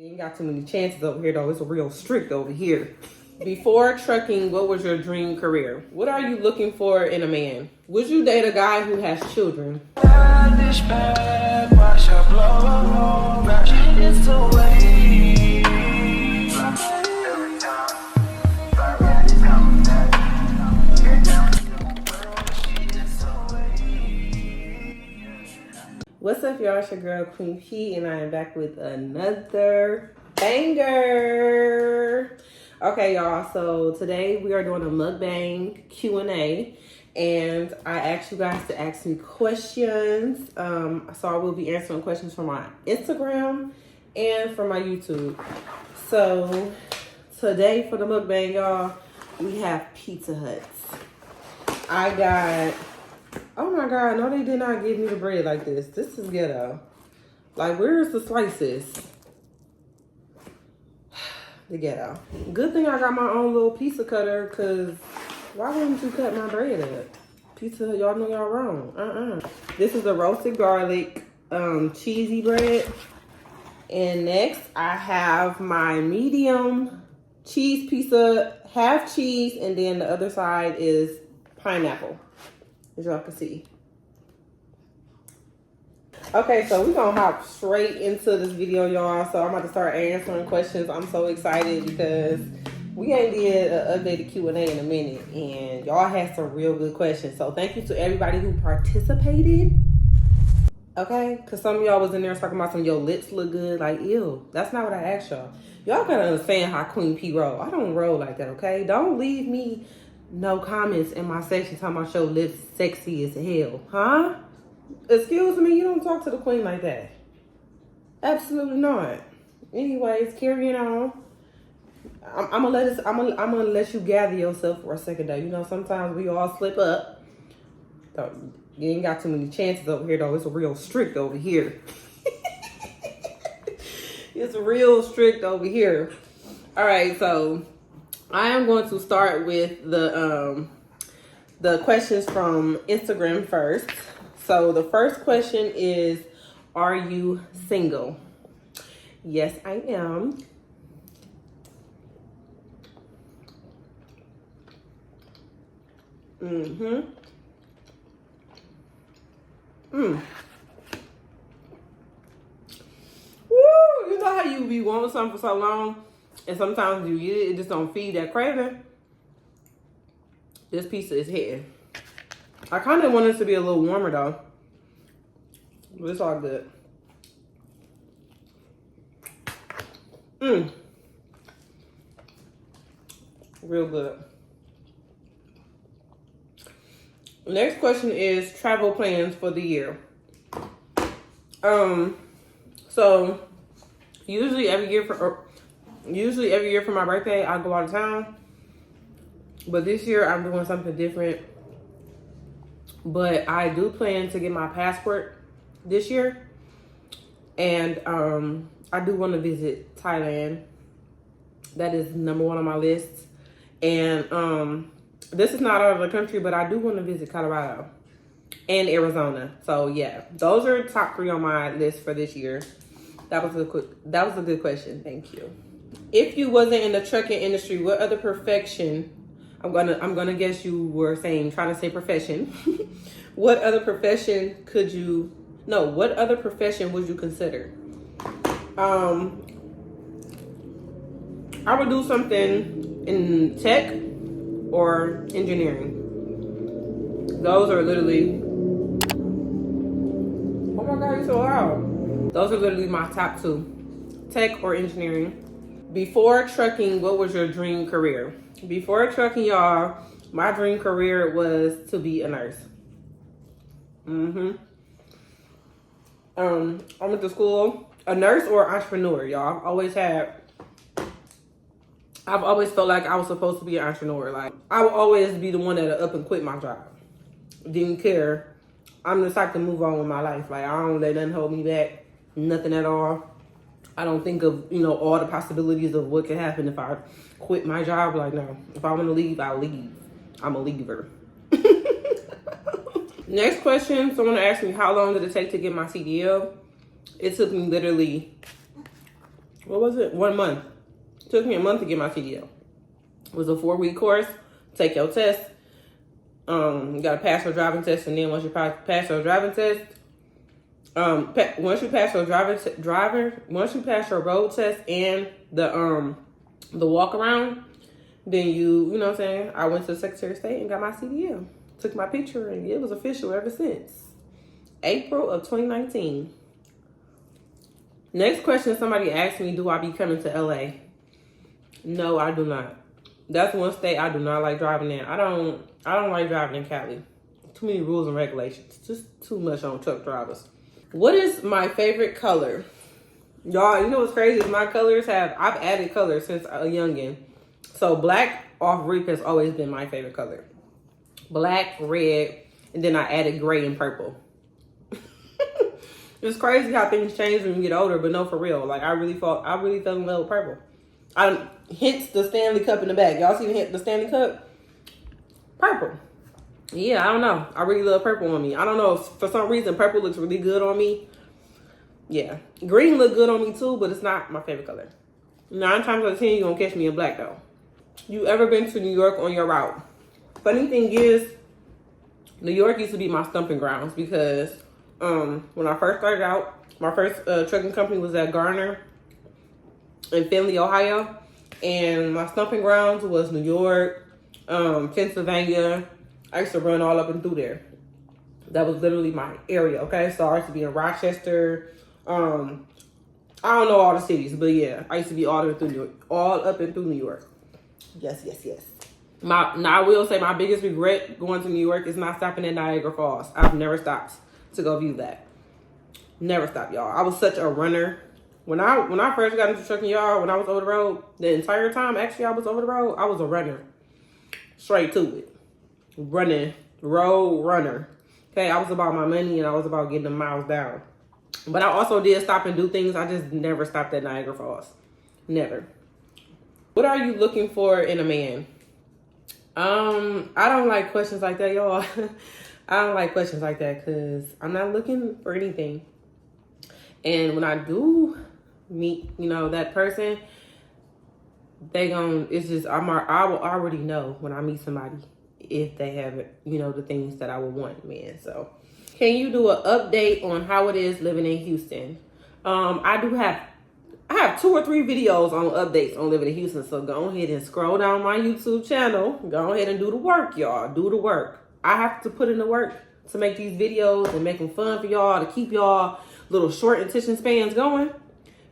You ain't got too many chances over here, though. It's real strict over here. Before trucking, what was your dream career? What are you looking for in a man? Would you date a guy who has children? What's up, y'all? It's your girl Queen P, and I am back with another banger. Okay, y'all. So today we are doing a mukbang Q&A, and I asked you guys to ask me questions. So I will be answering questions from my Instagram and from my YouTube. So today for the mukbang, y'all, we have Pizza Huts. I got. Oh my God, no, they did not give me the bread like this. This is ghetto. Like, where's the slices? The ghetto. Good thing I got my own little pizza cutter, because why wouldn't you cut my bread up? Pizza, y'all know y'all wrong. This is the roasted garlic cheesy bread. And next, I have my medium cheese pizza, half cheese, and then the other side is pineapple, as y'all can see. Okay, so we're gonna hop straight into this video, y'all. So I'm about to start answering questions. I'm so excited because we ain't did an updated Q&A in a minute, and y'all had some real good questions. So thank you to everybody who participated. Okay, because some of y'all was in there talking about some, your lips look good. Like, ew, that's not what I asked y'all. Y'all gotta understand how Queen P roll. I don't roll like that, okay? Don't leave me no comments in my section talking about your lips sexy as hell, huh? Excuse me, you don't talk to the queen like that. Absolutely not. Anyways, carrying on. I'm gonna let you gather yourself for a second though. You know, sometimes we all slip up. You ain't got too many chances over here though. It's real strict over here. It's real strict over here. All right, so I am going to start with the questions from Instagram first. So the first question is, are you single? Yes, I am. Woo, you know how you be wanting something for so long, and sometimes you get it, it just don't feed that craving? This pizza is hitting. I kind of want it to be a little warmer though. But it's all good. Real good. Next question is travel plans for the year. So usually every year for my birthday I go out of town. But this year I'm doing something different. But I do plan to get my passport this year. And I do want to visit Thailand. That is number one on my list. And this is not out of the country, but I do want to visit Colorado and Arizona. So yeah, those are top 3 on my list for this year. That was a good question. Thank you. If you wasn't in the trucking industry, what other profession? I'm gonna guess you were trying to say profession. What other profession would you consider? I would do something in tech or engineering. Those are literally, oh my God, you're so loud. Those are literally my top 2, tech or engineering. Before trucking, what was your dream career? Before trucking, y'all, my dream career was to be a nurse. I went to school, a nurse or entrepreneur, y'all. I've always felt like I was supposed to be an entrepreneur. Like, I would always be the one that up and quit my job. Didn't care. I'm the type to move on with my life. Like, I don't let nothing hold me back. Nothing at all. I don't think of, all the possibilities of what could happen if I quit my job. Like, no. If I want to leave, I'll leave. I'm a leaver. Next question. Someone asked me, how long did it take to get my CDL? It took me literally what was it? 1 month. Took me a month to get my CDL. It was a 4-week course. Take your test. You gotta pass your driving test, and then once you pass your driving test, once you pass your road test and the walk around, then you know what I'm saying. I went to the Secretary of State and got my CDL. Took my picture, and it was official ever since April of 2019. Next question, somebody asked me, do I be coming to LA? No, I do not. That's one state I do not like driving in. I don't like driving in Cali. Too many rules and regulations. Just too much on truck drivers. What is my favorite color? Y'all, you know what's crazy is I've added colors since a youngin'. So black off rip has always been my favorite color. Black, red, and then I added gray and purple. It's crazy how things change when you get older, but no, for real. Like I really fell in love with purple. Hence the Stanley Cup in the back. Y'all see the Stanley Cup? Purple. Yeah, I don't know. I really love purple on me. I don't know. For some reason, purple looks really good on me. Yeah. Green look good on me too, but it's not my favorite color. 9 times out of 10, you're going to catch me in black though. You ever been to New York on your route? Funny thing is, New York used to be my stomping grounds because when I first started out, my first trucking company was at Garner in Findlay, Ohio. And my stomping grounds was New York, Pennsylvania. I used to run all up and through there. That was literally my area, okay? So I used to be in Rochester. I don't know all the cities, but yeah, I used to be all up and through New York. Yes. Now I will say my biggest regret going to New York is not stopping at Niagara Falls. I've never stopped to go view that. Never stopped, y'all. I was such a runner. When I first got into trucking, y'all, when I was over the road, the entire time actually I was over the road, I was a runner. Straight to it. Running. Road runner. Okay, I was about my money and I was about getting the miles down. But I also did stop and do things. I just never stopped at Niagara Falls. Never. What are you looking for in a man? I don't like questions like that, y'all. I don't like questions like that because I'm not looking for anything. And when I do meet, that person, I will already know when I meet somebody if they have, the things that I would want, man. So can you do an update on how it is living in Houston? I have 2 or 3 videos on updates on living in Houston. So go ahead and scroll down my YouTube channel. Go ahead and do the work, y'all. Do the work. I have to put in the work to make these videos and make them fun for y'all, to keep y'all little short attention spans going.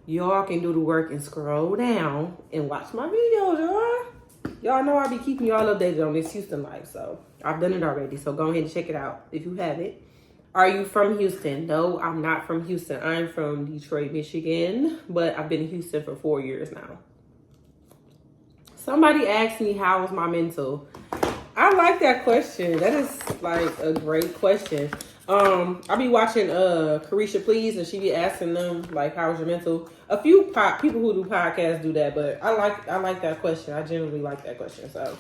Y'all can do the work and scroll down and watch my videos, y'all. Y'all know I'll be keeping y'all updated on this Houston life, so I've done it already. So go ahead and check it out if you haven't. Are you from Houston? No, I'm not from Houston. I'm from Detroit, Michigan, but I've been in Houston for 4 years now. Somebody asked me, how was my mental? I like that question. That is like a great question. I be watching Carisha Please, and she be asking them like, how's your mental? A few people who do podcasts do that, but I like that question. I genuinely like that question. So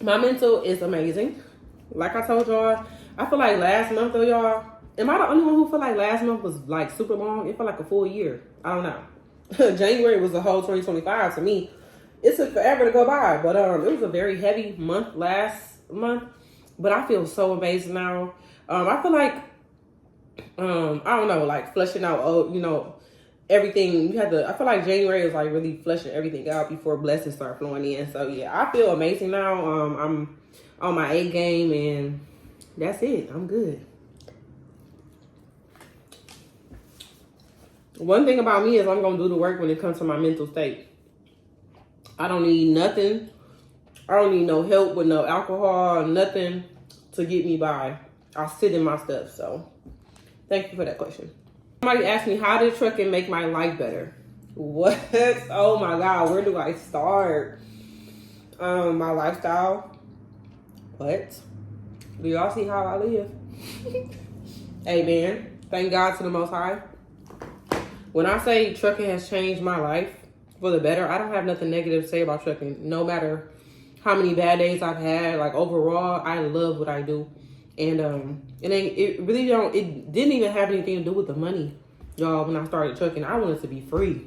my mental is amazing. Like I told y'all, I feel like last month though, y'all, am I the only one who feel like last month was like super long? It felt like a full year. I don't know. January was the whole 2025 to me. It took forever to go by, but it was a very heavy month last month. But I feel so amazing now. I feel like I don't know, like fleshing out, everything. I feel like January is like really fleshing everything out before blessings start flowing in. So yeah, I feel amazing now. I'm on my A game, and that's it. I'm good. One thing about me is I'm gonna do the work when it comes to my mental state. I don't need nothing. I don't need no help with no alcohol, nothing to get me by. I'll sit in my stuff. So thank you for that question. Somebody asked me, how did trucking make my life better? What? Oh my God, where do I start? My lifestyle. What? Do y'all see how I live? Amen. Thank God to the Most High. When I say trucking has changed my life for the better, I don't have nothing negative to say about trucking. No matter how many bad days I've had, like overall, I love what I do. And it didn't even have anything to do with the money. Y'all, when I started trucking, I wanted to be free.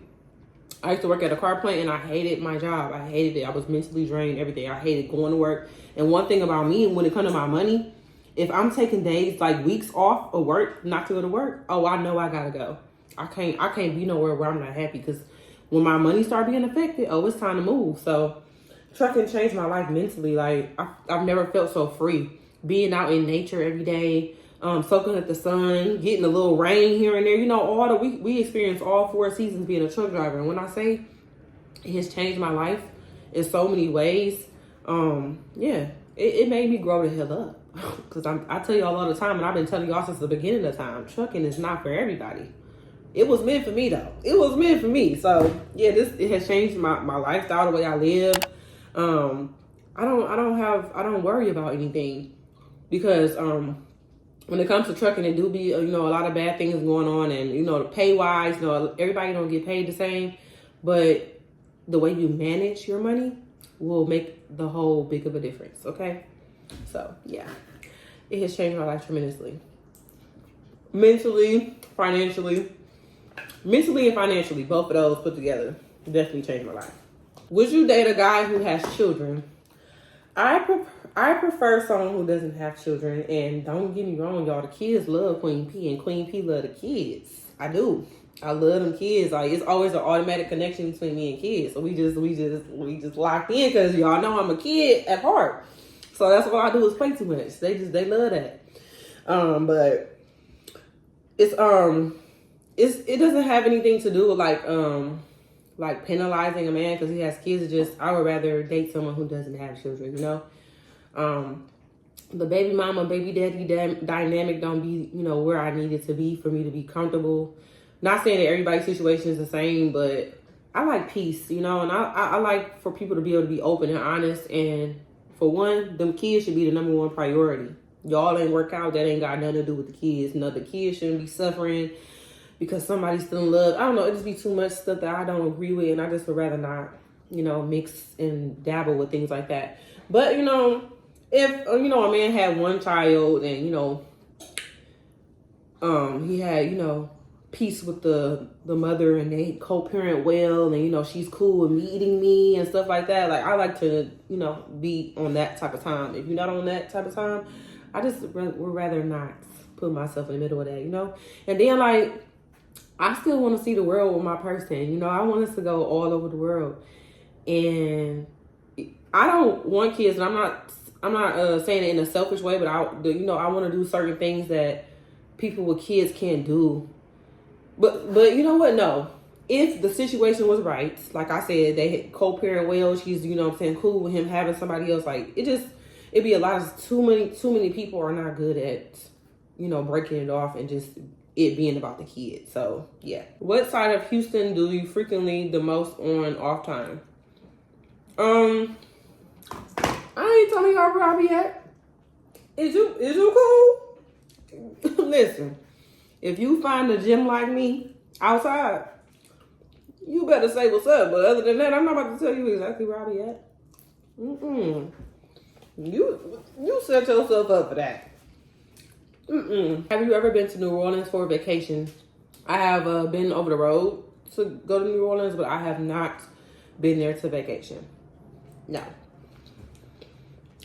I used to work at a car plant and I hated my job. I hated it. I was mentally drained, everything. I hated going to work. And one thing about me, when it comes to my money, if I'm taking days, like weeks off of work, not to go to work, oh, I know I gotta go. I can't be nowhere where I'm not happy, because when my money start being affected, oh, it's time to move. So trucking changed my life mentally. Like I've never felt so free. Being out in nature every day, soaking up the sun, getting a little rain here and there. You know, we experienced all 4 seasons being a truck driver. And when I say it has changed my life in so many ways, yeah, it made me grow the hell up. Because I tell y'all all the time, and I've been telling y'all since the beginning of time, trucking is not for everybody. It was meant for me though. It was meant for me. So yeah, it has changed my lifestyle, the way I live. I don't worry about anything, because when it comes to trucking, it do be, you know, a lot of bad things going on, and, you know, the pay wise, you know, everybody don't get paid the same, but the way you manage your money will make the whole big of a difference. Okay. So yeah, it has changed my life tremendously. Mentally and financially, both of those put together definitely changed my life. Would you date a guy who has children? I prefer someone who doesn't have children, and don't get me wrong, y'all. The kids love Queen P, and Queen P love the kids. I do. I love them kids. Like, it's always an automatic connection between me and kids. So we just locked in, because y'all know I'm a kid at heart. So that's what I do, is play too much. They love that. But it doesn't have anything to do with like penalizing a man because he has kids. It's just, I would rather date someone who doesn't have children, you know? The baby mama, baby daddy dynamic don't be, you know, where I need it to be for me to be comfortable. Not saying that everybody's situation is the same, but I like peace, you know, and I like for people to be able to be open and honest. And for one, them kids should be the number one priority. Y'all ain't work out, that ain't got nothing to do with the kids. No, the kids shouldn't be suffering because somebody's still in love. I don't know, it just be too much stuff that I don't agree with, and I just would rather not, you know, mix and dabble with things like that. But, you know, if, you know, a man had one child and, you know, he had, you know, peace with the mother, and they co-parent well, and, you know, she's cool with meeting me and stuff like that. Like, I like to, you know, be on that type of time. If you're not on that type of time, I just would rather not put myself in the middle of that, you know? And then, like, I still want to see the world with my person. You know, I want us to go all over the world. And I don't want kids, and I'm not saying it in a selfish way, but I want to do certain things that people with kids can't do. But you know what? No. If the situation was right, like I said, they co-parent well, she's, you know what I'm saying, cool with him having somebody else, like, it'd be a lot of, too many people are not good at, you know, breaking it off and just it being about the kids. So yeah. What side of Houston do you frequently the most on off time? I ain't telling y'all where I be at. Is you cool? Listen, if you find a gym like me outside, you better say what's up. But other than that, I'm not about to tell you exactly where I be at. You set yourself up for that. Have you ever been to New Orleans for a vacation? I have been over the road to go to New Orleans, but I have not been there to vacation. No.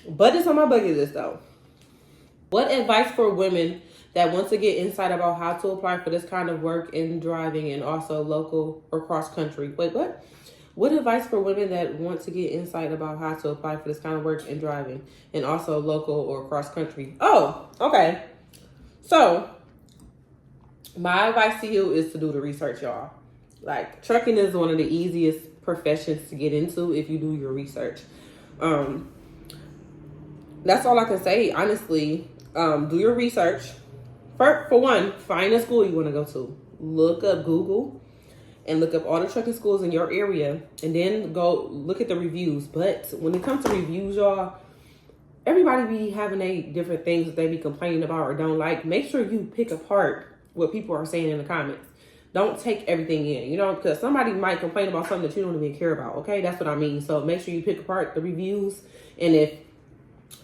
But it's on my bucket list though. What advice for women that want to get insight about how to apply for this kind of work in driving and also local or cross country? Wait, what? What advice for women that want to get insight about how to apply for this kind of work in driving and also local or cross country? Oh, okay. So, my advice to you is to do the research, y'all. Like, trucking is one of the easiest professions to get into if you do your research. That's all I can say, honestly. Do your research. For one, find a school you want to go to. Look up Google and look up all the trucking schools in your area, and then go look at the reviews. But when it comes to reviews, y'all, everybody be having different things that they be complaining about or don't like. Make sure you pick apart what people are saying in the comments. Don't take everything in, you know, because somebody might complain about something that you don't even care about, okay? That's what I mean. So make sure you pick apart the reviews, and if,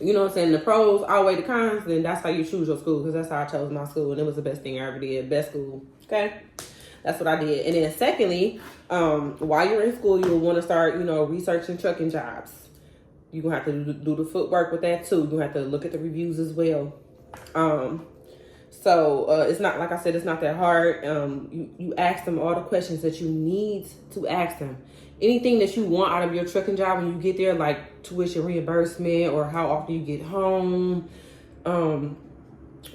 you know what I'm saying, the pros outweigh the cons, then that's how you choose your school, because that's how I chose my school, and it was the best thing I ever did. Best school, okay? that's what I did. And then secondly, while you're in school, you'll want to start, researching trucking jobs. You're going to have to do the footwork with that too. You're going to have to look at the reviews as well. So it's not, like I said, it's not that hard. You ask them all the questions that you need to ask them. Anything that you want out of your trucking job when you get there, like tuition reimbursement or how often you get home,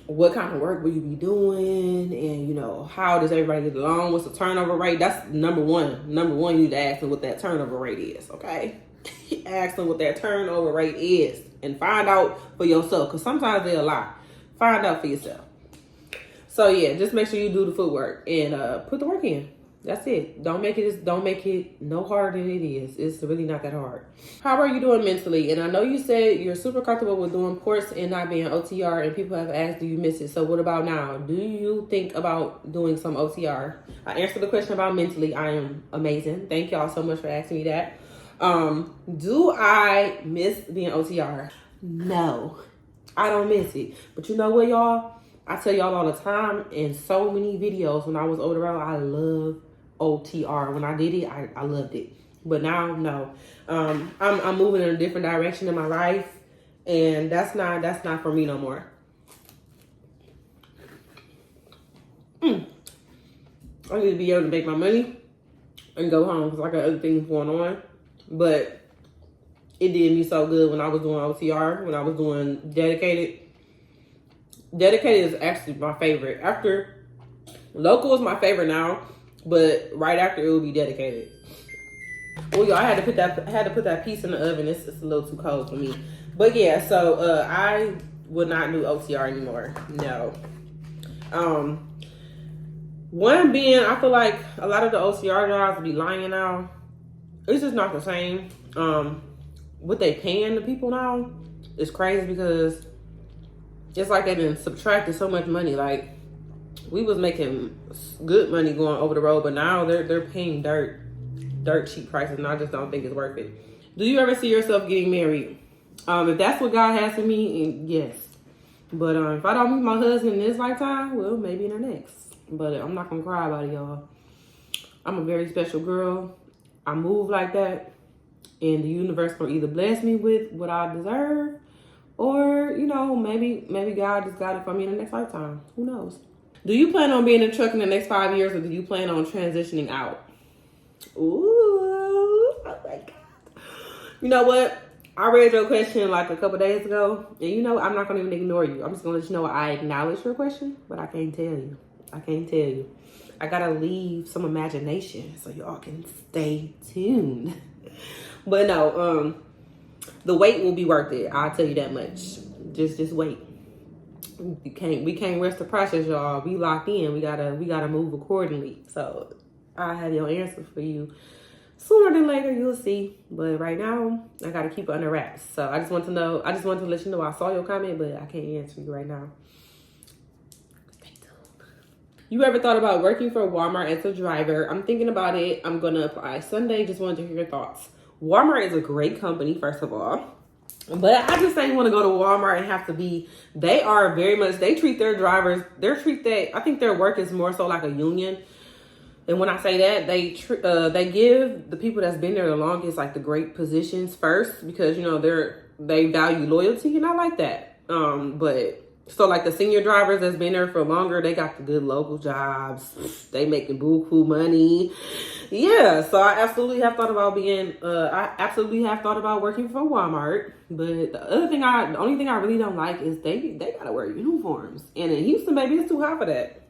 what kind of work will you be doing, and how does everybody get along, what's the turnover rate. That's number one. You need to ask them what that turnover rate is, okay? Ask them what that turnover rate is and find out for yourself, because sometimes they'll lie. Find out for yourself. So yeah, just make sure you do the footwork and put the work in. That's it. Don't make it no harder than it is. It's really not that hard. How are you doing mentally? And I know you said you're super comfortable with doing ports and not being OTR, and people have asked, do you miss it? So what about now? Do you think about doing some OTR? I answered the question about mentally. I am amazing. Thank y'all so much for asking me that. Do I miss being OTR? No, I don't miss it. But you know what, y'all? I tell y'all all the time in so many videos, when I was older, I love OTR. When I did it, I loved it. But now, no. I'm moving in a different direction in my life, and that's not for me no more. I need to be able to make my money and go home because I got other things going on. But it did me so good when I was doing OTR, when I was doing dedicated. Dedicated is actually my favorite. After local is my favorite now, but right after it will be dedicated. Well, y'all, I had to put that piece in the oven. It's a little too cold for me. But yeah, so I would not do OTR anymore. No. One being, I feel like a lot of the OTR jobs be lying now. It's just not the same. What they paying the people now is crazy, because it's like they done subtracted so much money. Like, we was making good money going over the road, but now they're paying dirt cheap prices, and I just don't think it's worth it. Do you ever see yourself getting married? If that's what God has for me, yes. But if I don't meet my husband in this lifetime, well, maybe in the next. But I'm not gonna cry about it, y'all. I'm a very special girl. I move like that, and the universe will either bless me with what I deserve, or, maybe God just got it for me in the next lifetime. Who knows? Do you plan on being in truck in the next 5 years, or do you plan on transitioning out? Ooh, oh my God. You know what? I read your question like a couple days ago, and I'm not going to even ignore you. I'm just going to let you know I acknowledge your question, but I can't tell you. I got to leave some imagination so y'all can stay tuned. But no, the wait will be worth it. I'll tell you that much. Just wait. We can't rush the process, y'all. We locked in. We gotta move accordingly. So I have your answer for you sooner than later. You'll see. But right now, I gotta keep it under wraps. So I just want to let you know I saw your comment, but I can't answer you right now. Stay tuned. You ever thought about working for Walmart as a driver? I'm thinking about it. I'm gonna apply Sunday. Just wanted to hear your thoughts. Walmart is a great company, first of all. But I just ain't want to go to Walmart and have to be, they are very much, they treat their drivers, I think their work is more so like a union. And when I say that, they give the people that's been there the longest, like, the great positions first, because, they value loyalty, and I like that. But so like the senior drivers that's been there for longer, they got the good local jobs. They making buku money. Yeah, so I absolutely have thought about working for Walmart. But the only thing I really don't like is they gotta wear uniforms. And in Houston, baby, it's too hot for that.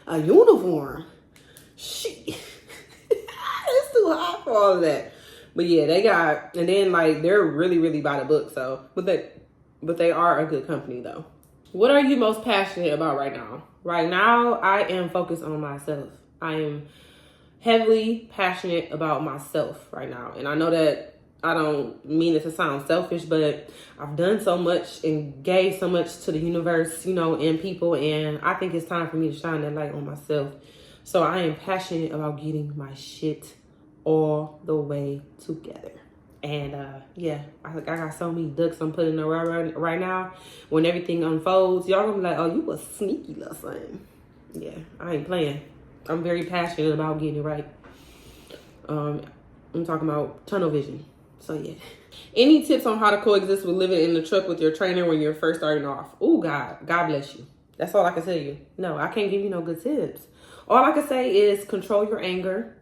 A uniform. Shit. It's too hot for all of that. But yeah, and then like they're really, really by the book. So, but they are a good company though. What are you most passionate about right now? Right now, I am focused on myself. I am heavily passionate about myself right now. And I know that I don't mean it to sound selfish, but I've done so much and gave so much to the universe, and people. And I think it's time for me to shine that light on myself. So I am passionate about getting my shit all the way together. And I got so many ducks I'm putting around right now. When everything unfolds, y'all gonna be like, oh, you a sneaky little son. Yeah, I ain't playing. I'm very passionate about getting it right. I'm talking about tunnel vision. So yeah. Any tips on how to coexist with living in the truck with your trainer when you're first starting off? Oh, God bless you. That's all I can tell you. No, I can't give you no good tips. All I can say is control your anger.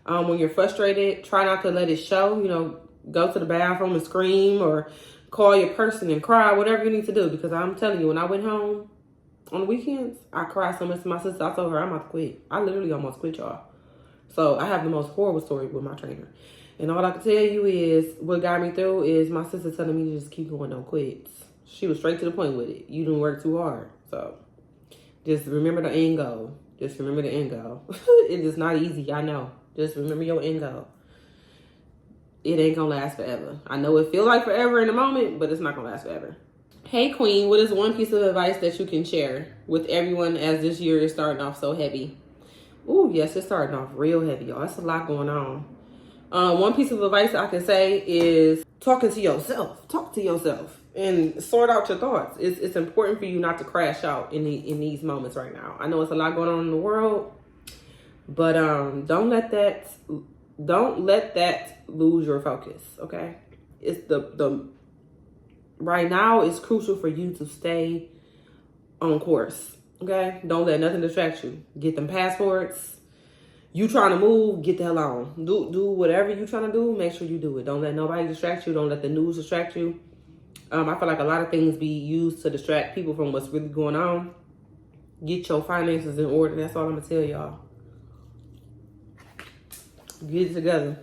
When you're frustrated, try not to let it show. You know, go to the bathroom and scream or call your person and cry, whatever you need to do. Because I'm telling you, when I went home on the weekends, I cried so much to my sister. I told her I'm about to quit. I literally almost quit, y'all. So I have the most horrible story with my trainer. And all I can tell you is what got me through is my sister telling me to just keep going, don't quit. She was straight to the point with it. You didn't work too hard. So just remember the end goal. Just remember the end goal. It is not easy, I know. Just remember your end goal. It ain't gonna last forever. I know it feels like forever in a moment, but it's not gonna last forever. Hey Queen, what is one piece of advice that you can share with everyone as this year is starting off so heavy? Ooh, yes, it's starting off real heavy, y'all. That's a lot going on. One piece of advice I can say is talking to yourself. Talk to yourself and sort out your thoughts. It's important for you not to crash out in these moments right now. I know it's a lot going on in the world, but don't let that lose your focus. Okay, it's the right now it's crucial for you to stay on course. Okay, don't let nothing distract you. Get them passports. You trying to move, get the hell on. Do whatever you trying to do, make sure you do it. Don't let nobody distract you. Don't let the news distract you. I feel like a lot of things be used to distract people from what's really going on. Get your finances in order. That's all I'm going to tell y'all. Get it together.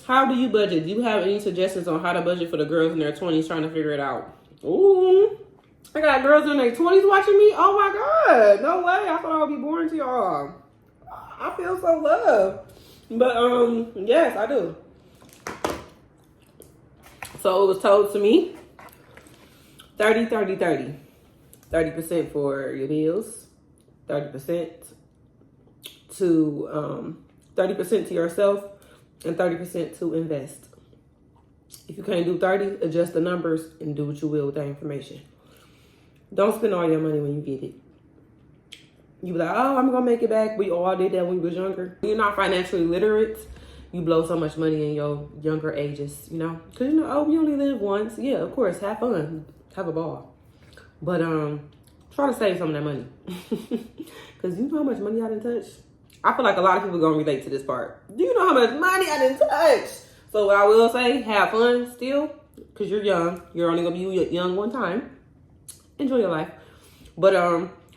How do you budget? Do you have any suggestions on how to budget for the girls in their 20s trying to figure it out? Ooh, I got girls in their 20s watching me. Oh my God. No way. I thought I would be boring to y'all. I feel so loved. But yes, I do. So it was told to me 30, 30, 30. 30% for your bills, 30% to 30% to yourself, and 30% to invest. If you can't do 30, adjust the numbers and do what you will with that information. Don't spend all your money when you get it. You be like, oh, I'm going to make it back. We all did that when we was younger. You're not financially literate. You blow so much money in your younger ages, you know? Because, you know, oh, we only live once. Yeah, of course, have fun. Have a ball. But try to save some of that money. Because you know how much money I didn't touch? I feel like a lot of people are going to relate to this part. Do you know how much money I didn't touch? So what I will say, have fun still. Because you're young. You're only going to be young one time. Enjoy your life. But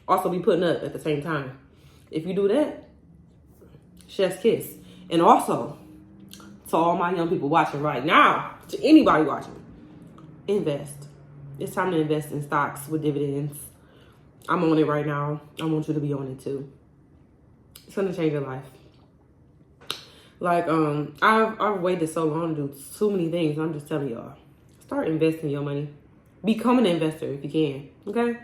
also be putting up at the same time. If you do that, chef's kiss. And also, to all my young people watching right now, to anybody watching, invest. It's time to invest in stocks with dividends. I'm on it right now. I want you to be on it too. It's gonna change your life. Like, I've waited so long to do so many things. I'm just telling y'all, start investing your money. Become an investor if you can, okay?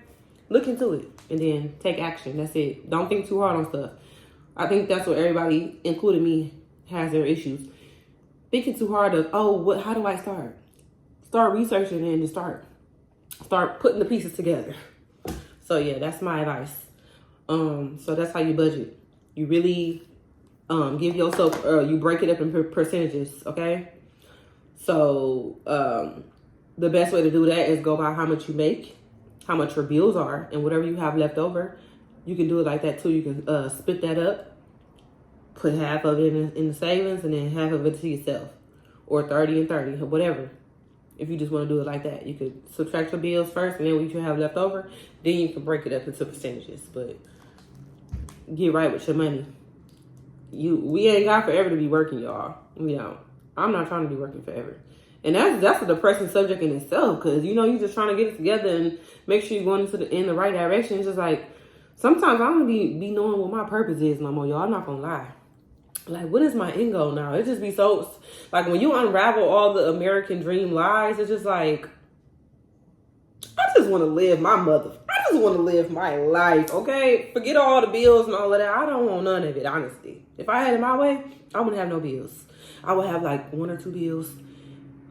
Look into it and then take action. That's it. Don't think too hard on stuff. I think that's what everybody, including me, has their issues. Thinking too hard of, oh, how do I start? Start researching and just start putting the pieces together. So yeah, that's my advice. So that's how you budget. You really give yourself, you break it up in percentages, okay? So the best way to do that is go by how much you make, how much your bills are, and whatever you have left over. You can do it like that too. You can split that up, put half of it in the savings and then half of it to yourself, or 30 and 30, or whatever. If you just want to do it like that, you could subtract your bills first, and then what you have left over, then you can break it up into percentages. But get right with your money. We ain't got forever to be working, y'all. We don't. I'm not trying to be working forever. And that's a depressing subject in itself, because, you know, you're just trying to get it together and make sure you're going in the right direction. It's just like, sometimes I don't be knowing what my purpose is no more, y'all. I'm not going to lie. Like, what is my end goal now? It just be so, like, when you unravel all the American dream lies, it's just like, I just want to live I just want to live my life, okay? Forget all the bills and all of that. I don't want none of it, honestly. If I had it my way, I wouldn't have no bills. I would have, like, 1 or 2 bills,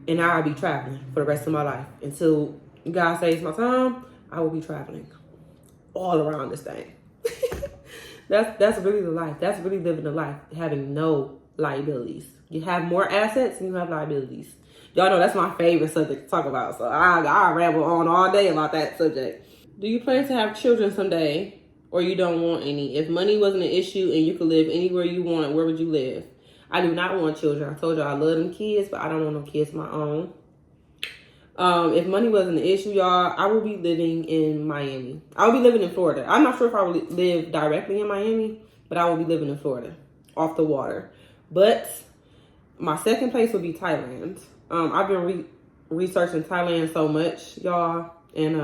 and I'd be traveling for the rest of my life. Until God saves my time, I will be traveling all around this thing. That's really the life. That's really living the life, having no liabilities. You have more assets and you have liabilities. Y'all know that's my favorite subject to talk about. So I ramble on all day about that subject. Do you plan to have children someday, or you don't want any? If money wasn't an issue and you could live anywhere you want, where would you live? I do not want children. I told you I love them kids, but I don't want no kids of my own. If money wasn't an issue, y'all, I would be living in Miami. I would be living in Florida. I'm not sure if I would live directly in Miami, but I would be living in Florida, off the water. But my second place would be Thailand. I've been researching Thailand so much, y'all, and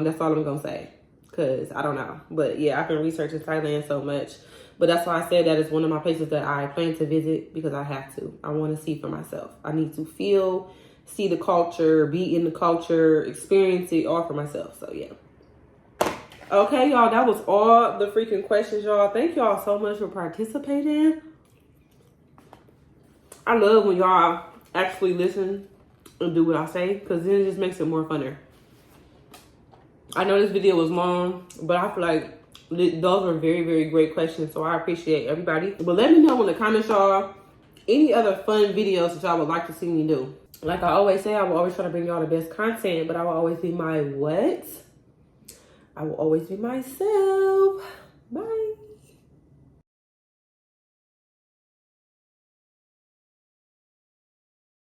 that's all I'm gonna say, cause I don't know. But yeah, I've been researching Thailand so much. But that's why I said that is one of my places that I plan to visit, because I have to. I want to see for myself. I need to see the culture, be in the culture, experience it all for myself. So yeah. Okay, y'all, that was all the freaking questions, y'all. Thank y'all so much for participating. I love when y'all actually listen and do what I say, because then it just makes it more funner. I know this video was long, but I feel like those are very, very great questions, so I appreciate everybody. But let me know in the comments, y'all, any other fun videos that y'all would like to see me do. Like I always say, I will always try to bring y'all the best content, but I will always be my what? I will always be myself.